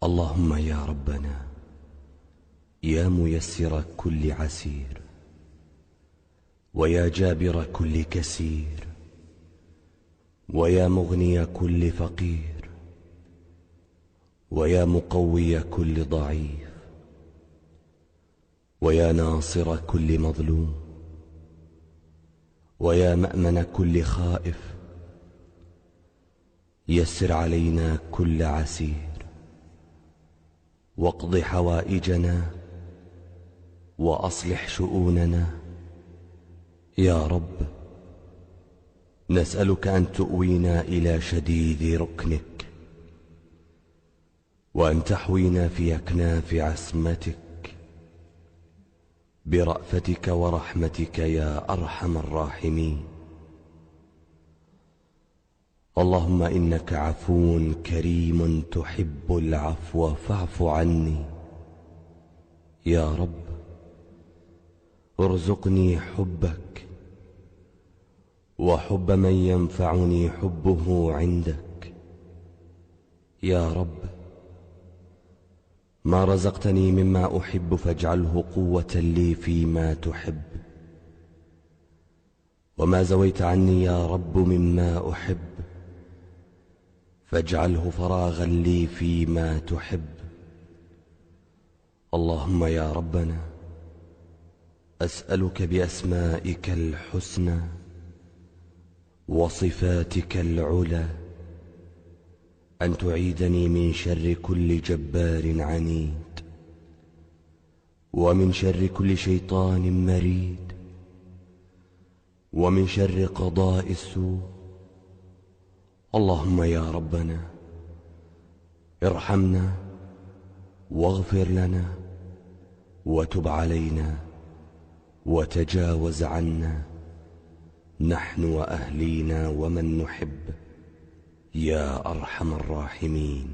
اللهم يا ربنا يا ميسر كل عسير، ويا جابر كل كسير، ويا مغني كل فقير، ويا مقوي كل ضعيف، ويا ناصر كل مظلوم، ويا مأمن كل خائف، يسر علينا كل عسير، واقض حوائجنا وأصلح شؤوننا. يا رب نسألك أن تؤوينا إلى شديد ركنك، وأن تحوينا في أكناف عصمتك برأفتك ورحمتك يا أرحم الراحمين. اللهم إنك عفو كريم تحب العفو فاعف عني. يا رب ارزقني حبك وحب من ينفعني حبه عندك. يا رب ما رزقتني مما أحب فاجعله قوة لي فيما تحب، وما زويت عني يا رب مما أحب فاجعله فراغا لي فيما تحب. اللهم يا ربنا أسألك بأسمائك الحسنى وصفاتك العلى أن تعيذني من شر كل جبار عنيد، ومن شر كل شيطان مريد، ومن شر قضاء السوء. اللهم يا ربنا ارحمنا واغفر لنا وتب علينا وتجاوز عنا، نحن وأهلينا ومن نحب يا أرحم الراحمين.